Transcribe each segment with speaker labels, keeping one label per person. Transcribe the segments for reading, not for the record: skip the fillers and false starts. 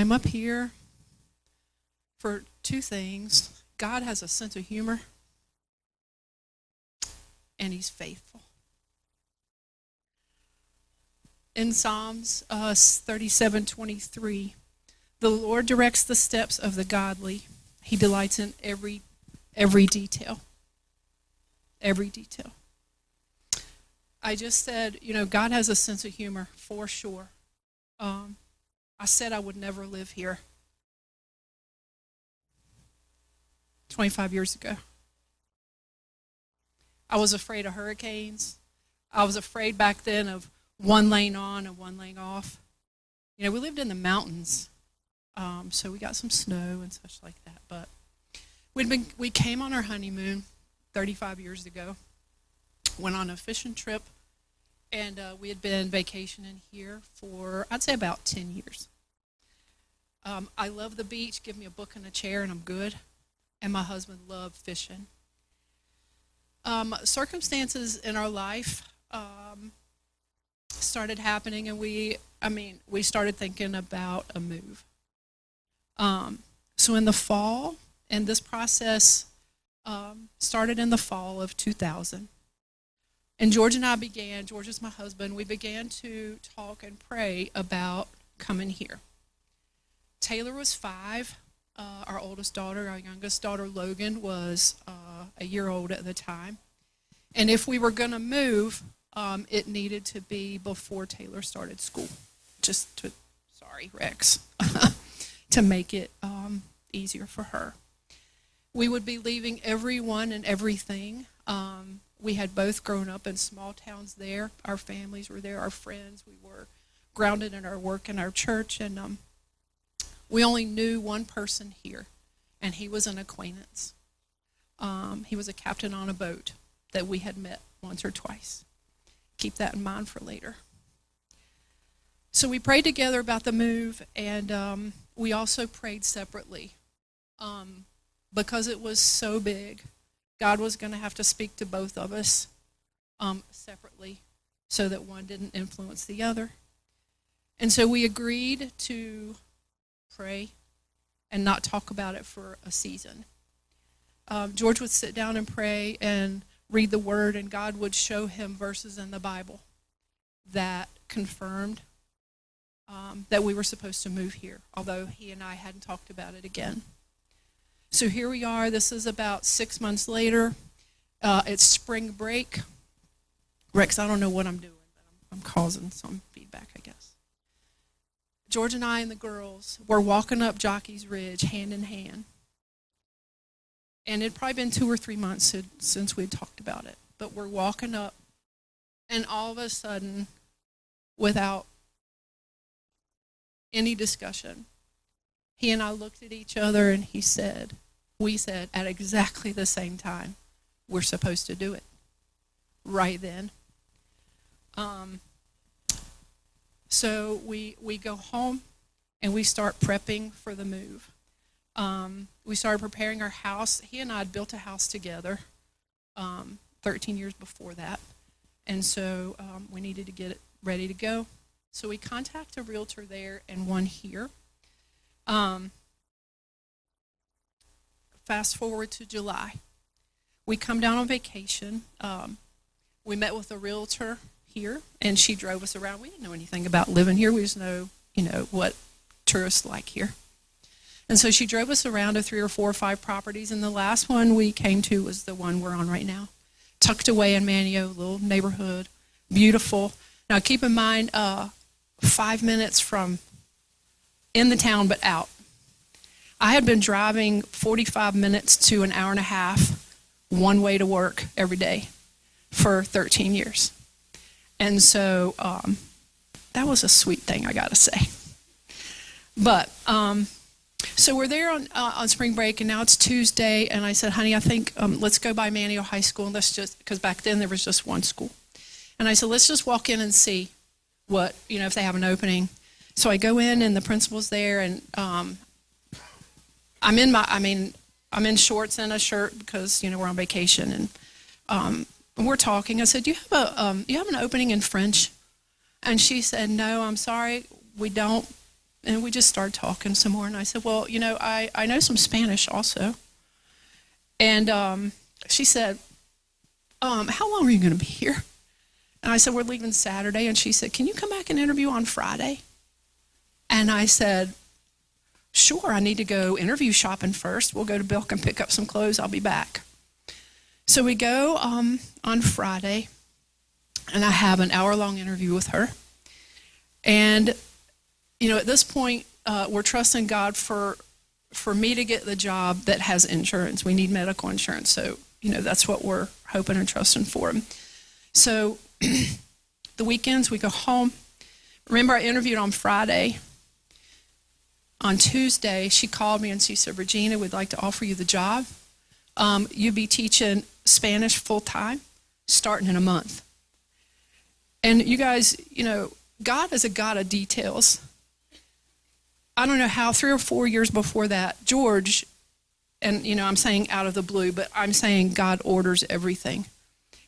Speaker 1: I'm up here for two things. God has a sense of humor, and he's faithful. In Psalms 37:23, the Lord directs the steps of the godly. He delights in every detail. Every detail. I just said, God has a sense of humor for sure. I said I would never live here 25 years ago. I was afraid of hurricanes. I was afraid back then of one lane on and one lane off. We lived in the mountains, so we got some snow and such like that. But we came on our honeymoon 35 years ago, went on a fishing trip, and we had been vacationing here for, I'd say, about 10 years. I love the beach. Give me a book and a chair, and I'm good. And my husband loved fishing. Circumstances in our life started happening, and we started thinking about a move. So in the fall, and this process started in the fall of 2000. And George and I George is my husband, we began to talk and pray about coming here. Taylor was 5. Our oldest daughter, our youngest daughter, Logan, was a year old at the time. And if we were going to move, it needed to be before Taylor started school. Sorry, Rex, to make it easier for her. We would be leaving everyone and everything. We had both grown up in small towns there. Our families were there, our friends. We were grounded in our work in our church, and we only knew one person here, and he was an acquaintance. He was a captain on a boat that we had met once or twice. Keep that in mind for later. So we prayed together about the move, and we also prayed separately. Because it was so big, God was going to have to speak to both of us separately so that one didn't influence the other. And so we agreed to pray and not talk about it for a season. George would sit down and pray and read the Word, and God would show him verses in the Bible that confirmed that we were supposed to move here, although he and I hadn't talked about it again. So here we are. This is about 6 months later. It's spring break. Rex, I don't know what I'm doing, but I'm causing some feedback, I guess. George and I and the girls were walking up Jockey's Ridge hand in hand. And it'd probably been 2 or 3 months since we'd talked about it. But we're walking up, and all of a sudden, without any discussion, he and I looked at each other, and we said at exactly the same time, we're supposed to do it right then. So we go home, and we start prepping for the move. We started preparing our house. He and I had built a house together 13 years before that, and so we needed to get it ready to go. So we contacted a realtor there and one here. Fast forward to July. We come down on vacation. We met with a realtor here, and she drove us around. We didn't know anything about living here. We just know, what tourists like here. And so she drove us around to 3 or 4 or 5 properties, and the last one we came to was the one we're on right now. Tucked away in Manio, little neighborhood, beautiful. Now keep in mind, 5 minutes from in the town but out. I had been driving 45 minutes to an hour and a half one way to work every day for 13 years. And so that was a sweet thing, I got to say. But so we're there on spring break, and now it's Tuesday, and I said, honey, I think let's go by Manio High School, and let's just, because back then there was just one school. And I said, let's just walk in and see what, if they have an opening. So I go in, and the principal's there, and I'm in shorts and a shirt because, we're on vacation, and we're talking. I said, do you have an opening in French? And she said, no, I'm sorry, we don't. And we just started talking some more. And I said, well, I know some Spanish also. And she said, how long are you going to be here? And I said, we're leaving Saturday. And she said, can you come back and interview on Friday? And I said, sure, I need to go interview shopping first. We'll go to Bilk and pick up some clothes. I'll be back. So we go on Friday, and I have an hour-long interview with her. And, at this point, we're trusting God for me to get the job that has insurance. We need medical insurance. So, that's what we're hoping and trusting for. So the weekends, we go home. Remember, I interviewed on Friday. On Tuesday, she called me and she said, Regina, we'd like to offer you the job. You'll be teaching Spanish full-time starting in a month. And you guys, God is a God of details. I don't know how 3 or 4 years before that, George, and I'm saying out of the blue, but I'm saying God orders everything.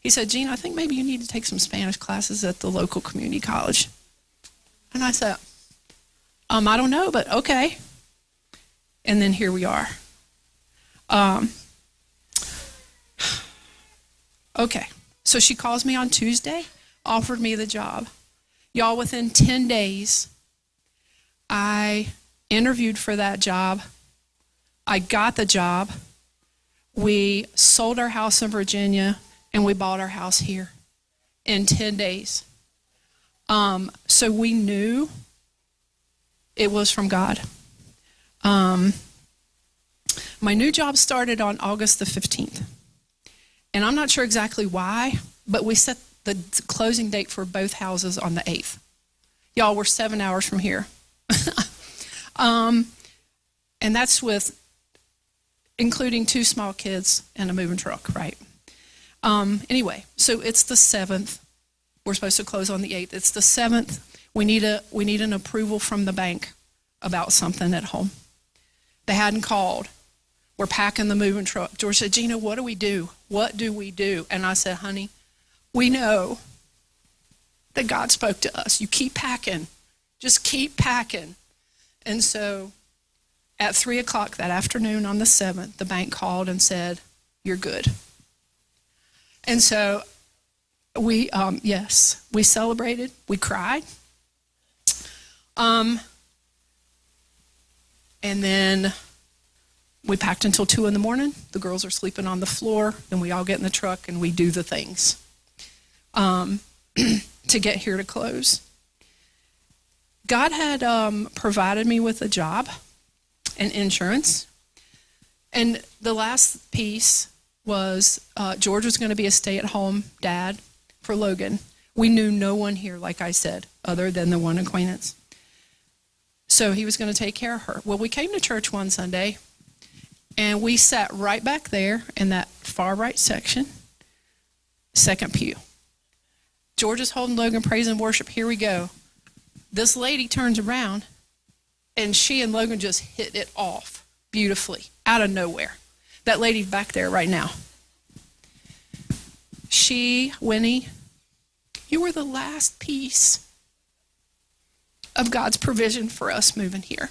Speaker 1: He said, Gina, I think maybe you need to take some Spanish classes at the local community college. And I said, I don't know, but okay. And then here we are. Okay, so she calls me on Tuesday, offered me the job. Y'all, within 10 days, I interviewed for that job. I got the job. We sold our house in Virginia, and we bought our house here in 10 days. So we knew it was from God. My new job started on August the 15th. And I'm not sure exactly why, but we set the closing date for both houses on the 8th. Y'all, we're 7 hours from here. And that's with including 2 small kids and a moving truck, right? Anyway, so it's the 7th. We're supposed to close on the 8th. It's the 7th. We need an approval from the bank about something at home. They hadn't called. We're packing the moving truck. George said, Gina, what do we do? What do we do? And I said, honey, we know that God spoke to us. You keep packing. Just keep packing. And so at 3 o'clock that afternoon on the 7th, the bank called and said, you're good. And so we celebrated. We cried. And then we packed until 2 in the morning. The girls are sleeping on the floor. Then we all get in the truck and we do the things to get here to close. God had provided me with a job and insurance. And the last piece was George was going to be a stay-at-home dad for Logan. We knew no one here, like I said, other than the one acquaintance. So he was going to take care of her. Well, we came to church one Sunday, and we sat right back there in that far right section, second pew. George is holding Logan praise and worship. Here we go. This lady turns around, and she and Logan just hit it off beautifully, out of nowhere. That lady's back there right now. Winnie, you were the last piece of God's provision for us moving here.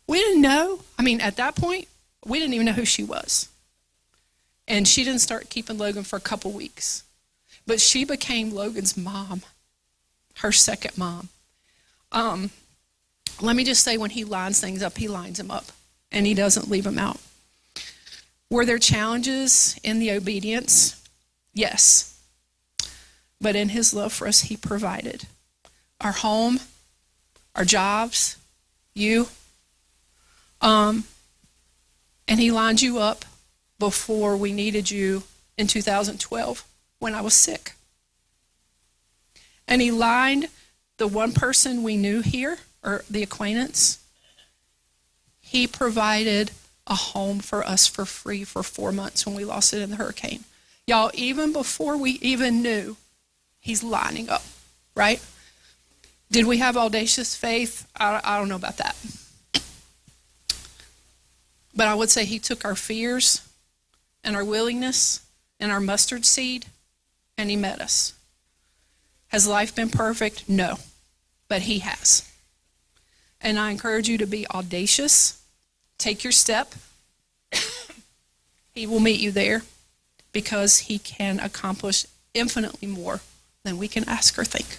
Speaker 1: We didn't know. At that point, we didn't even know who she was. And she didn't start keeping Logan for a couple weeks. But she became Logan's mom, her second mom. Let me just say, when he lines things up, he lines them up. And he doesn't leave them out. Were there challenges in the obedience? Yes. But in his love for us, he provided. Our home, our jobs, you. And he lined you up before we needed you in 2012 when I was sick. And he lined the one person we knew here, or the acquaintance. He provided a home for us for free for 4 months when we lost it in the hurricane. Y'all, even before we even knew, he's lining up, right? Did we have audacious faith? I don't know about that. But I would say he took our fears and our willingness and our mustard seed, and he met us. Has life been perfect? No, but he has. And I encourage you to be audacious. Take your step. He will meet you there because he can accomplish infinitely more than we can ask or think.